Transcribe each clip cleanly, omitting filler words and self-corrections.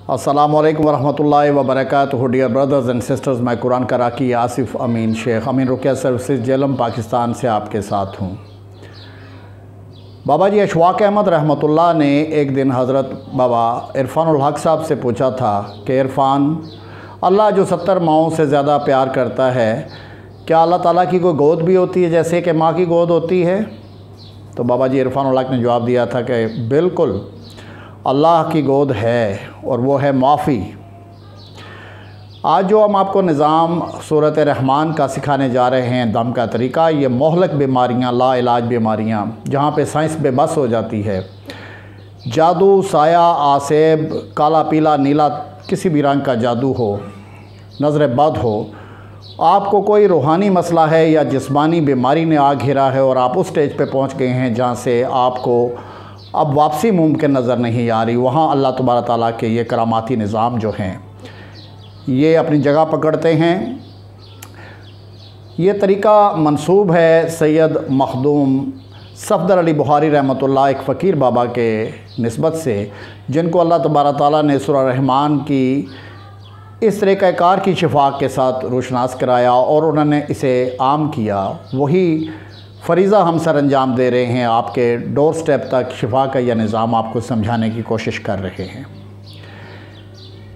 अस्सलामुअलैकुम वरहमतुल्लाहि वबरकातुहू। Dear brothers and sisters, मैं कुरान कराकी आसिफ़ अमीन शेख अमीन रुकिया सर्विसेज जेलम पाकिस्तान से आपके साथ हूँ। बाबा जी अशफाक अहमद रहमतुल्लाह ने एक दिन हज़रत बाबा इरफानुल हक साहब से पूछा था कि इरफान, अल्लाह जो 70 माओं से ज़्यादा प्यार करता है, क्या अल्लाह ताला की कोई गोद भी होती है जैसे कि माँ की गोद होती है? तो बाबा जी इरफानुल हक ने जवाब दिया था कि बिल्कुल अल्लाह की गोद है और वो है माफ़ी। आज जो हम आपको निज़ाम सूरत रहमान का सिखाने जा रहे हैं, दम का तरीका, ये मोहलक बीमारियाँ, ला इलाज बीमारियाँ, जहाँ पे साइंस बेबस हो जाती है, जादू, साया, आसेब, काला पीला नीला किसी भी रंग का जादू हो, नज़र बद हो, आपको कोई रूहानी मसला है या जिस्मानी बीमारी ने आ घेरा है और आप उस स्टेज पे पहुँच गए हैं जहाँ से आपको अब वापसी मुमकिन नज़र नहीं आ रही, वहाँ अल्लाह तबारक ताला के ये करामाती निज़ाम जो हैं ये अपनी जगह पकड़ते हैं। ये तरीका मंसूब है सैयद मखदूम सफदर अली बुखारी रहमतुल्लाह, एक फ़कीर बाबा के निस्बत से, जिनको अल्लाह तबारक ताला ने सूरह रहमान की इस तरीक़ाकार की शिफा के साथ रोशनास कराया और उन्होंने इसे आम किया। वही फ़रीज़ा हम सर अंजाम दे रहे हैं, आपके डोर स्टेप तक शिफा का यह निज़ाम आपको समझाने की कोशिश कर रहे हैं।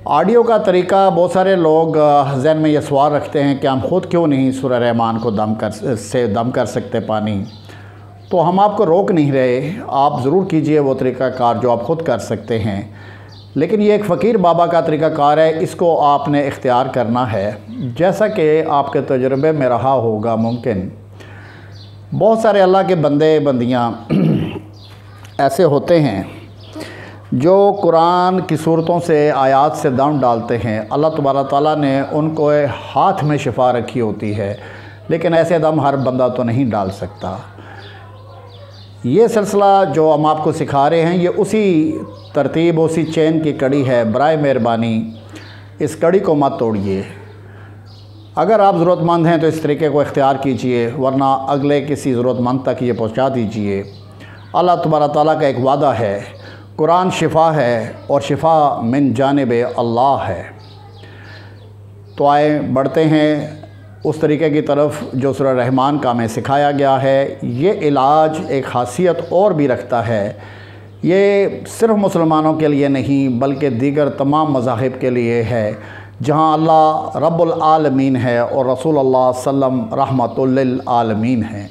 ऑडियो का तरीका, बहुत सारे लोग ज़हन में ये सवाल रखते हैं कि हम ख़ुद क्यों नहीं सूरह रहमान को दम कर सकते पानी। तो हम आपको रोक नहीं रहे, आप ज़रूर कीजिए वो तरीक़ाकार जो आप ख़ुद कर सकते हैं, लेकिन ये एक फ़कीर बाबा का तरीक़ाकार है, इसको आपने इख्तियार करना है। जैसा कि आपके तजुर्बे में रहा होगा, मुमकिन बहुत सारे अल्लाह के बंदे बंदियाँ ऐसे होते हैं जो कुरान की सूरतों से, आयात से दम डालते हैं। अल्लाह तबारक ताला ने उनको हाथ में शिफा रखी होती है, लेकिन ऐसे दम हर बंदा तो नहीं डाल सकता। ये सिलसिला जो हम आपको सिखा रहे हैं, ये उसी तरतीब, उसी चेन की कड़ी है। बराए मेहरबानी इस कड़ी को मत तोड़िए। अगर आप ज़रूरतमंद हैं तो इस तरीके को इख्तियार कीजिए, वरना अगले किसी ज़रूरतमंद तक ये पहुंचा दीजिए। अल्लाह तबारक ताला का एक वादा है, कुरान शिफ़ा है और शिफ़ा मिन जानिब अल्लाह है। तो आए बढ़ते हैं उस तरीके की तरफ जो सूरह रहमान का हमें सिखाया गया है। ये इलाज एक ख़ासियत और भी रखता है, ये सिर्फ़ मुसलमानों के लिए नहीं बल्कि दीगर तमाम मज़ाहिब के लिए है, जहाँ अल्लाह रब्बुल आलमीन है और रसूल अल्लाह सल्लम रहमतुल लिल आलमीन है।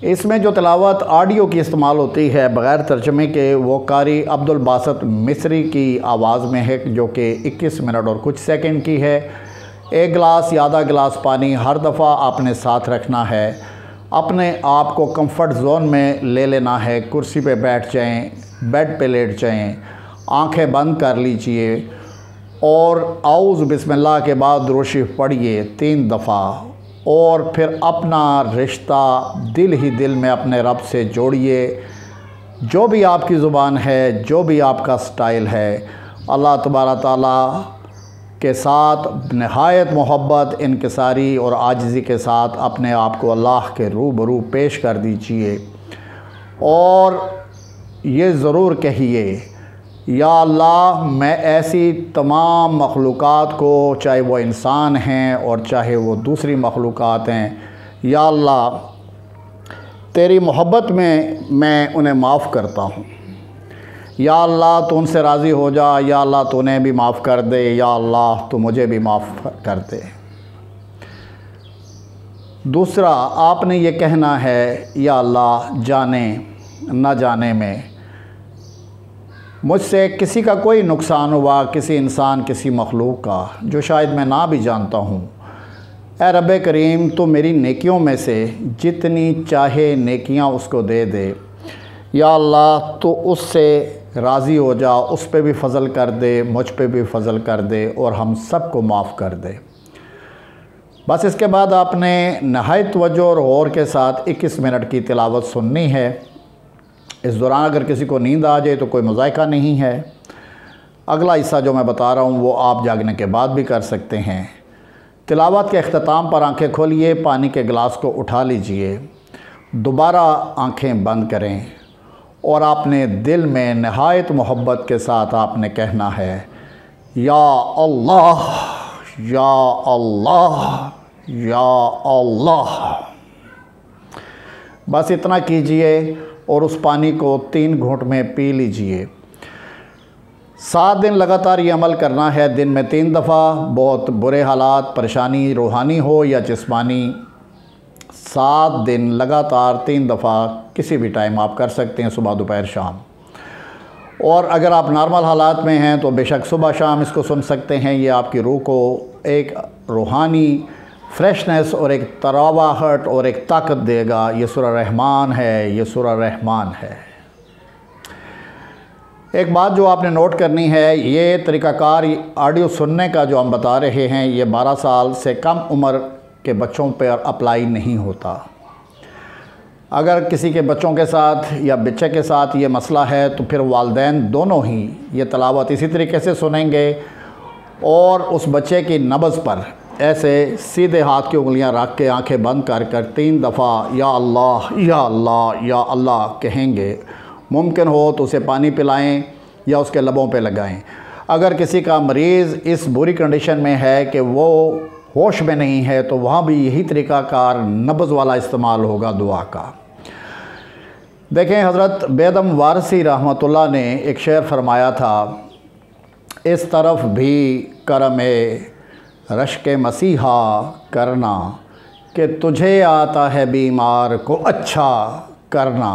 इसमें जो तिलावत ऑडियो की इस्तेमाल होती है बग़ैर तर्जमे के, वो कारी अब्दुल बासत मिस्री की आवाज़ में है, जो कि 21 मिनट और कुछ सेकंड की है। 1 गिलास या आधा गिलास पानी हर दफ़ा आपने साथ रखना है। अपने आप को कंफर्ट जोन में ले लेना है, कुर्सी पे बैठ जाएं, बेड पे लेट जाएं, आंखें बंद कर लीजिए और औज़ बिस्मिल्लाह के बाद दुरूद शरीफ पढ़िए 3 दफ़ा, और फिर अपना रिश्ता दिल ही दिल में अपने रब से जोड़िए। जो भी आपकी ज़ुबान है, जो भी आपका स्टाइल है, अल्लाह तबारक ताला के साथ नहायत मोहब्बत, इनकिसारी और आजिज़ी के साथ अपने आप को अल्लाह के रूबरू पेश कर दीजिए और ये ज़रूर कहिए, या अल्लाह, मैं ऐसी तमाम मखलूक़ात को, चाहे वो इंसान हैं और चाहे वो दूसरी मखलूक़ात हैं, या अल्लाह तेरी मोहब्बत में मैं उन्हें माफ़ करता हूँ। या अल्लाह तू उनसे राज़ी हो जा, या अल्लाह तू उन्हें भी माफ़ कर दे, या अल्लाह तू मुझे भी माफ़ कर दे। दूसरा, आपने ये कहना है, या अल्लाह, जाने न जाने में मुझसे किसी का कोई नुकसान हुआ, किसी इंसान, किसी मखलूक का, जो शायद मैं ना भी जानता हूँ, ऐ रब्बे करीम तो मेरी नेकियों में से जितनी चाहे नेकियाँ उसको दे दे। या अल्लाह तो उससे राज़ी हो जा, उस पे भी फ़ज़ल कर दे, मुझ पे भी फ़ज़ल कर दे और हम सब को माफ़ कर दे। बस इसके बाद आपने नहायत तवज्जो और गौर के साथ 21 मिनट की तिलावत सुननी है। इस दौरान अगर किसी को नींद आ जाए तो कोई मज़ाइका नहीं है। अगला हिस्सा जो मैं बता रहा हूँ वो आप जागने के बाद भी कर सकते हैं। तिलावत के अख्ताम पर आंखें खोलिए, पानी के गिलास को उठा लीजिए, दोबारा आंखें बंद करें और आपने दिल में नहायत मोहब्बत के साथ आपने कहना है या अल्लाह या अल्लाह या अल्लाह। बस इतना कीजिए और उस पानी को 3 घूंट में पी लीजिए। 7 दिन लगातार ये अमल करना है, दिन में 3 दफ़ा। बहुत बुरे हालात, परेशानी रूहानी हो या जिस्मानी, 7 दिन लगातार 3 दफ़ा किसी भी टाइम आप कर सकते हैं, सुबह दोपहर शाम। और अगर आप नॉर्मल हालात में हैं तो बेशक सुबह शाम इसको सुन सकते हैं। ये आपकी रूह को एक रूहानी फ्रेशनेस और एक तरावाहट और एक ताकत देगा। ये सूरह रहमान है, ये सूरह रहमान है। एक बात जो आपने नोट करनी है, ये तरीक़ाकार ऑडियो सुनने का जो हम बता रहे हैं, ये 12 साल से कम उम्र के बच्चों पर अप्लाई नहीं होता। अगर किसी के बच्चों के साथ या बच्चे के साथ ये मसला है तो फिर वालिदैन दोनों ही ये तिलावत इसी तरीके से सुनेंगे और उस बच्चे की नब्ज़ पर ऐसे सीधे हाथ की उंगलियां रख के आंखें बंद कर कर 3 दफ़ा या अल्लाह या अल्लाह या अल्लाह कहेंगे। मुमकिन हो तो उसे पानी पिलाएं या उसके लबों पे लगाएं। अगर किसी का मरीज़ इस बुरी कंडीशन में है कि वो होश में नहीं है तो वहाँ भी यही तरीक़ाकार नब्ज़ वाला इस्तेमाल होगा दुआ का। देखें, हज़रत बेदम वारसी रहमतुल्लाह ने एक शेर फरमाया था, इस तरफ भी करमे रश्के मसीहा करना कि तुझे आता है बीमार को अच्छा करना।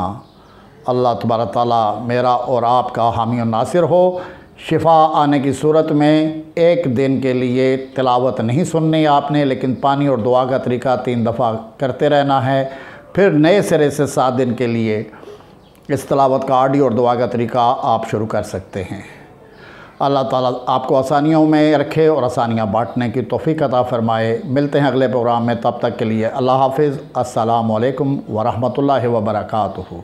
अल्लाह तबारक ताला मेरा और आपका हामी और नासिर हो। शिफा आने की सूरत में एक दिन के लिए तिलावत नहीं सुननी आपने, लेकिन पानी और दुआ का तरीका 3 दफ़ा करते रहना है। फिर नए सिरे से 7 दिन के लिए इस तिलावत का ऑडियो और दुआ का तरीका आप शुरू कर सकते हैं। अल्लाह ताला आपको आसानियों में रखे और आसानियाँ बांटने की तौफीक अता फ़रमाए। मिलते हैं अगले प्रोग्राम में, तब तक के लिए अल्लाह हाफ़िज़। अस्सलामु अलैकुम व रहमतुल्लाहि व बरकातुहू।